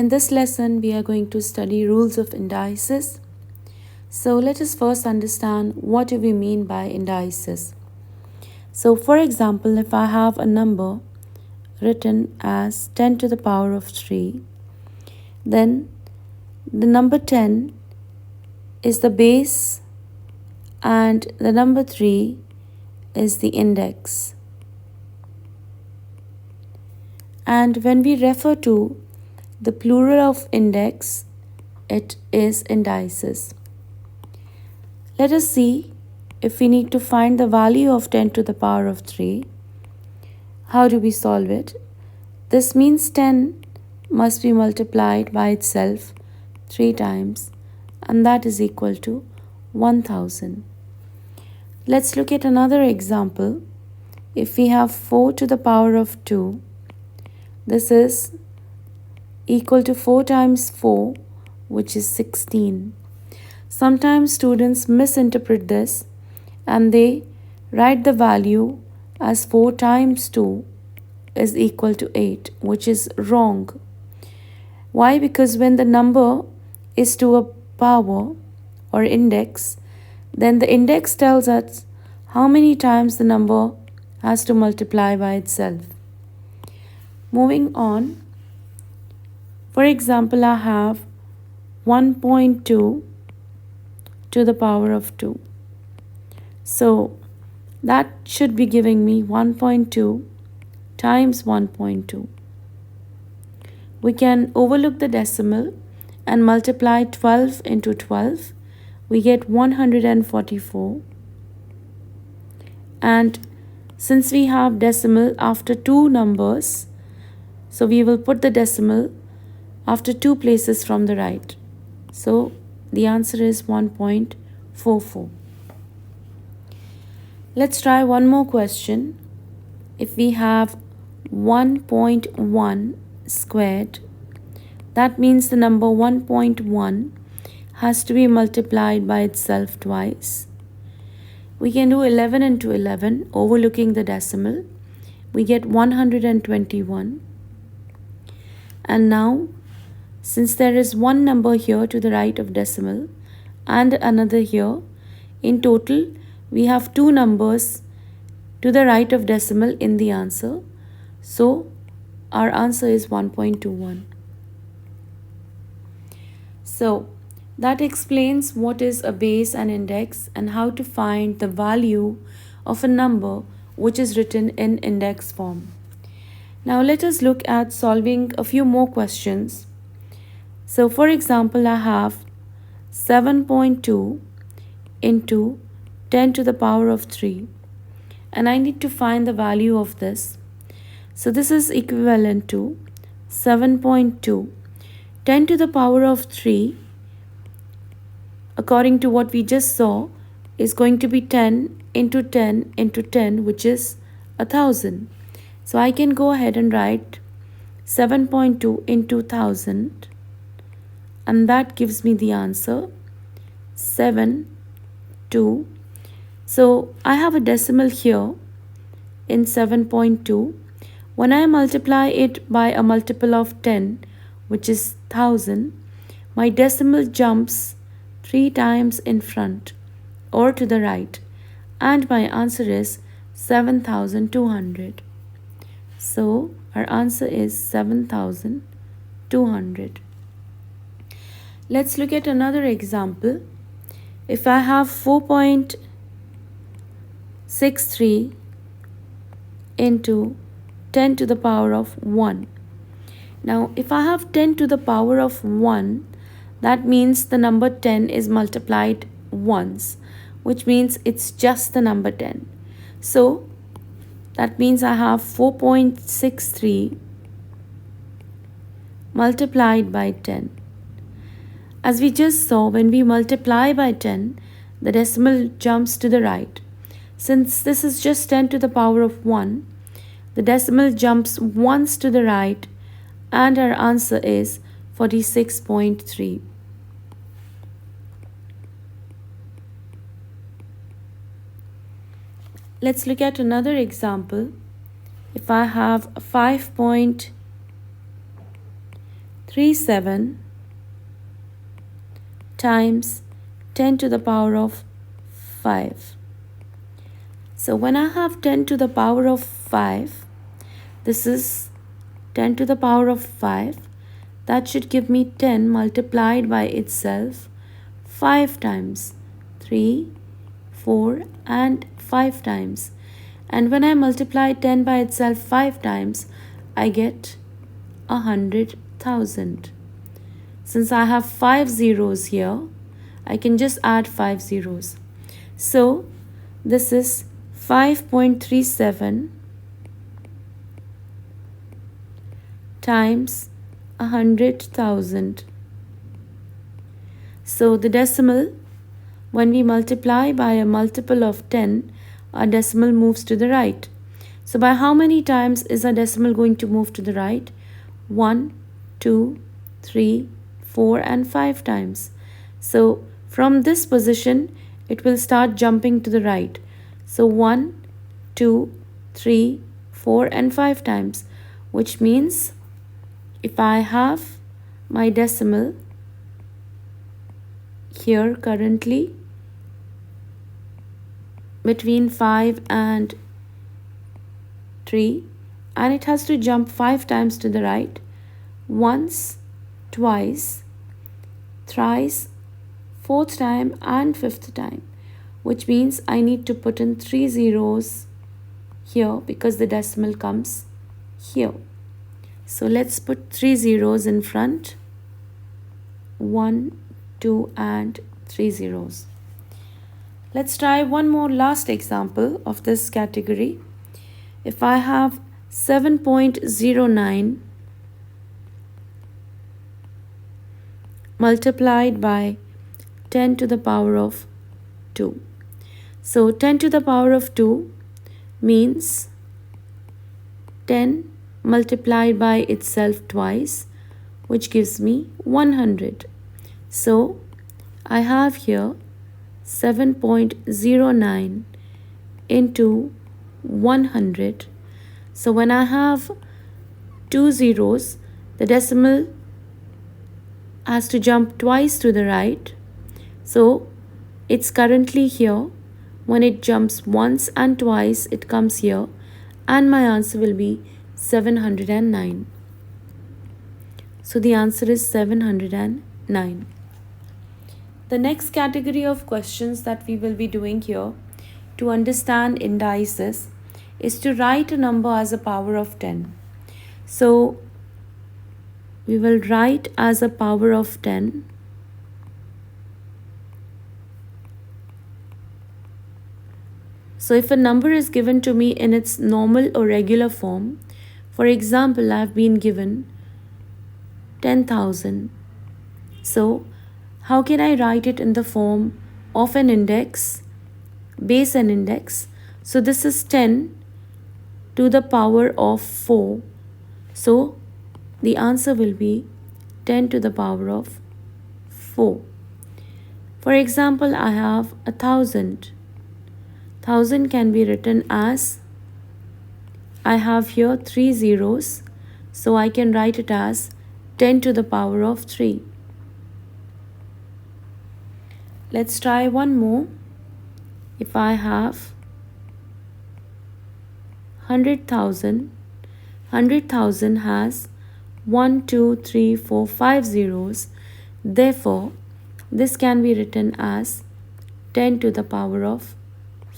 In this lesson, we are going to study rules of indices. So let us first understand what do we mean by indices. So for example, if I have a number written as 10 to the power of 3, then the number 10 is the base and the number 3 is the index. And when we refer to the plural of index, it is indices. Let us see if we need to find the value of 10 to the power of 3. How do we solve it? This means 10 must be multiplied by itself 3 times, and that is equal to 1000. Let's look at another example. If we have 4 to the power of 2, this is equal to 4 times 4, which is 16. Sometimes students misinterpret this and they write the value as 4 times 2 is equal to 8, which is wrong. Why? Because when the number is to a power or index, then the index tells us how many times the number has to multiply by itself. Moving on, for example, I have 1.2 to the power of 2. So that should be giving me 1.2 times 1.2. We can overlook the decimal and multiply 12 into 12. We get 144. And since we have decimal after two numbers, so we will put the decimal after 2 places from the right. So the answer is 1.44. Let's try one more question. If we have 1.1 squared, that means the number 1.1 has to be multiplied by itself twice. We can do 11 into 11, overlooking the decimal. We get 121. And now, since there is one number here to the right of decimal and another here, in total we have two numbers to the right of decimal in the answer. So our answer is 1.21. So that explains what is a base and index and how to find the value of a number which is written in index form. Now let us look at solving a few more questions. So for example, I have 7.2 into 10 to the power of 3, and I need to find the value of this. So this is equivalent to 7.2. 10 to the power of 3, according to what we just saw, is going to be 10 into 10 into 10, which is 1000. So I can go ahead and write 7.2 into 1000, and that gives me the answer 7.2. So I have a decimal here in 7.2. When I multiply it by a multiple of 10, which is 1000, my decimal jumps 3 times in front or to the right, and my answer is 7200. So our answer is 7200. Let's look at another example. If I have 4.63 into 10 to the power of 1. Now if I have 10 to the power of 1, that means the number 10 is multiplied once, which means it's just the number 10. So that means I have 4.63 multiplied by 10. As we just saw, when we multiply by 10, the decimal jumps to the right. Since this is just 10 to the power of 1, the decimal jumps once to the right, and our answer is 46.3. Let's look at another example. If I have 5.8 37 times 10 to the power of 5. So when I have 10 to the power of 5, this is 10 to the power of 5. That should give me 10 multiplied by itself 5 times. 3, 4 and 5 times. And when I multiply 10 by itself 5 times, I get 100,000. Since I have 5 zeros here, I can just add 5 zeros. So this is 5.37 times 100,000. So the decimal, when we multiply by a multiple of 10, our decimal moves to the right. So by how many times is our decimal going to move to the right? 1, 2, 3, 4 and 5 times. So from this position, it will start jumping to the right. So 1, 2, 3, 4 and 5 times, which means if I have my decimal here currently between 5 and 3, and it has to jump 5 times to the right, once, twice, thrice, fourth time and fifth time, which means I need to put in 3 zeros here because the decimal comes here. So let's put 3 zeros in front. 1, 2 and 3 zeros. Let's try one more last example of this category. If I have 7.09 multiplied by 10 to the power of 2. So 10 to the power of 2 means 10 multiplied by itself twice, which gives me 100. So I have here 7.09 into 100. So when I have 2 zeros, the decimal has to jump twice to the right. So it's currently here. When it jumps once and twice, it comes here, and my answer will be 709. So the answer is 709. The next category of questions that we will be doing here to understand indices is to write a number as a power of 10. So we will write as a power of 10 So if a number is given to me in its normal or regular form, for example, I have been given 10,000. So how can I write it in the form of an index, base and index? So this is 10 to the power of 4. So the answer will be 10 to the power of 4. For example, I have 1,000. 1,000 can be written as, I have here 3 zeros, so I can write it as 10 to the power of 3. Let's try one more. If I have 100,000, 100,000 has 1, 2, 3, 4, 5 zeros. Therefore, this can be written as 10 to the power of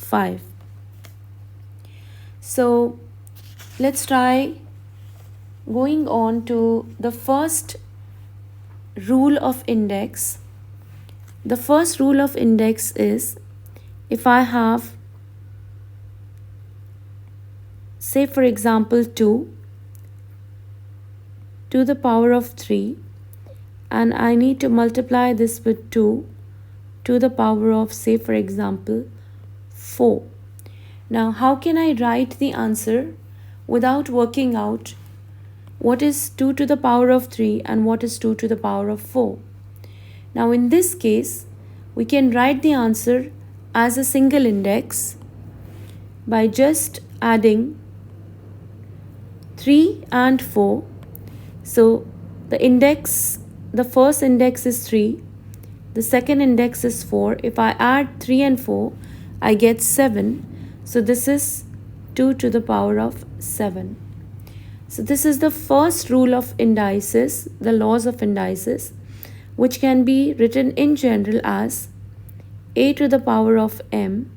5. So let's try going on to the first rule of index. The first rule of index is, if I have, say for example 2 to the power of 3, and I need to multiply this with 2 to the power of, say for example 4. Now how can I write the answer without working out what is 2 to the power of 3 and what is 2 to the power of 4? Now in this case, we can write the answer as a single index by just adding 3 and 4. So the first index is 3, the second index is 4. If I add 3 and 4, I get 7. So this is 2 to the power of 7. So this is the first rule of indices, the laws of indices, which can be written in general as a to the power of m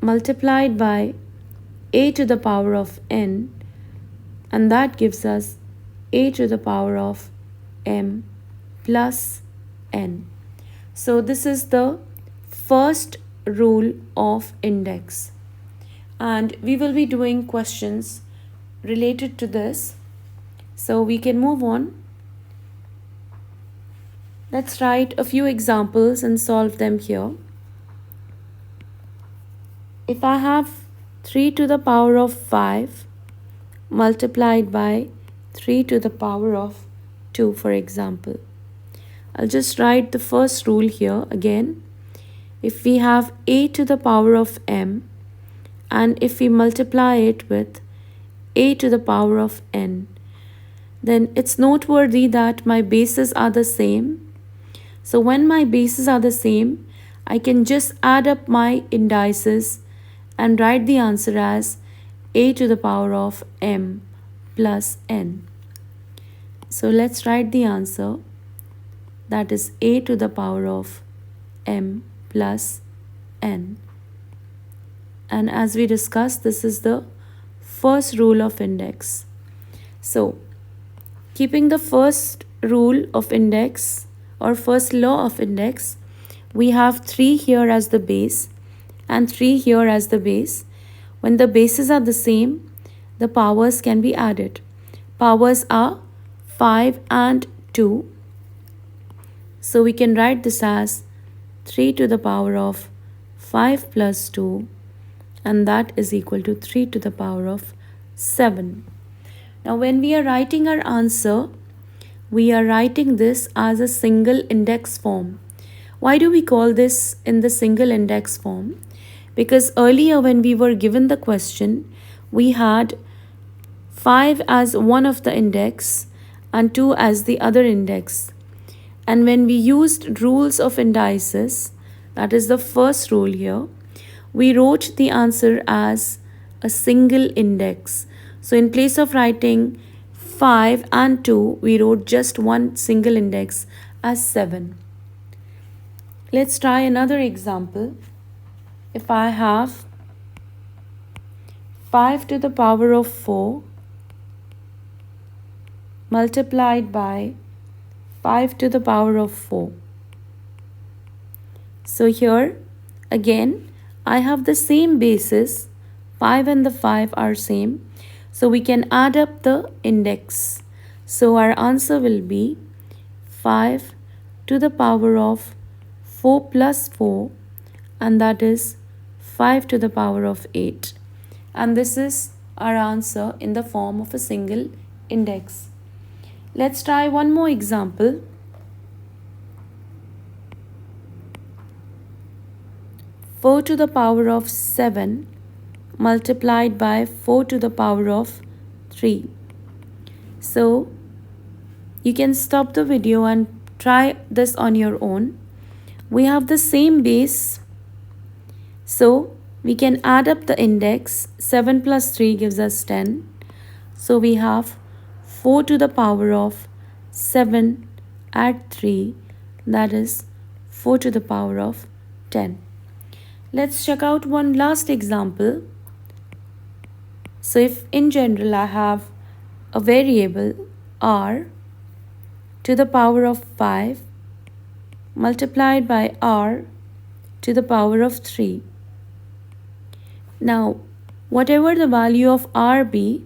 multiplied by a to the power of n, and that gives us a to the power of m plus n. So this is the first rule of index, and we will be doing questions related to this, so we can move on. Let's write a few examples and solve them here. If I have 3 to the power of 5 multiplied by 3 to the power of 2, for example, I'll just write the first rule here again. If we have a to the power of m, and if we multiply it with a to the power of n, then it's noteworthy that my bases are the same. So when my bases are the same, I can just add up my indices and write the answer as a to the power of m plus n. So let's write the answer, that is a to the power of m plus n. And as we discussed, this is the first rule of index. So keeping the first rule of index or first law of index, we have 3 here as the base and 3 here as the base. When the bases are the same, the powers can be added. Powers are 5 and 2. So we can write this as 3 to the power of 5 plus 2, and that is equal to 3 to the power of 7. Now when we are writing our answer, we are writing this as a single index form. Why do we call this in the single index form? Because earlier when we were given the question, we had 5 as one of the index and 2 as the other index. And when we used rules of indices, that is the first rule here, we wrote the answer as a single index. So in place of writing 5 and 2, we wrote just one single index as 7. Let's try another example. If I have 5 to the power of 4 multiplied by 5 to the power of 4. So here again I have the same basis, 5 and the 5 are same, so we can add up the index. So our answer will be 5 to the power of 4 plus 4, and that is 5 to the power of 8. And this is our answer in the form of a single index. Let's try one more example. Four to the power of 7 multiplied by 4 to the power of 3. So you can stop the video and try this on your own. We have the same base, so we can add up the index. 7 plus 3 gives us 10. So we have 4 to the power of 7 add 3, that is 4 to the power of 10. Let's check out one last example. So if in general I have a variable r to the power of 5 multiplied by r to the power of 3. Now whatever the value of r be,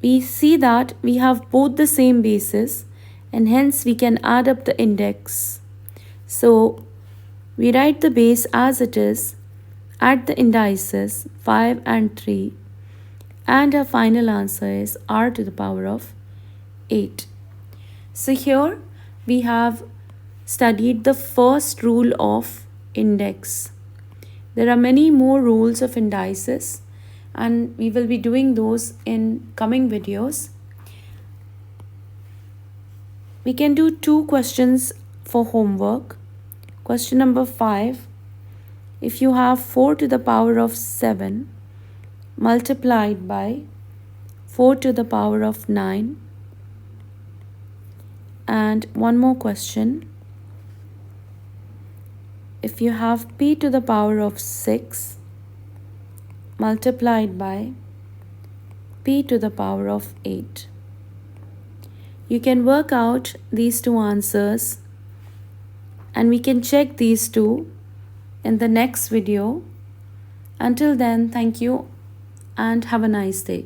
we see that we have both the same bases, and hence we can add up the index. So we write the base as it is, add the indices 5 and 3, and our final answer is r to the power of 8. So here we have studied the first rule of index. There are many more rules of indices, and we will be doing those in coming videos. We can do two questions for homework. Question number 5. If you have 4 to the power of 7 multiplied by 4 to the power of 9. And one more question. If you have p to the power of 6 multiplied by p to the power of 8. You can work out these two answers and we can check these two in the next video. Until then, thank you and have a nice day.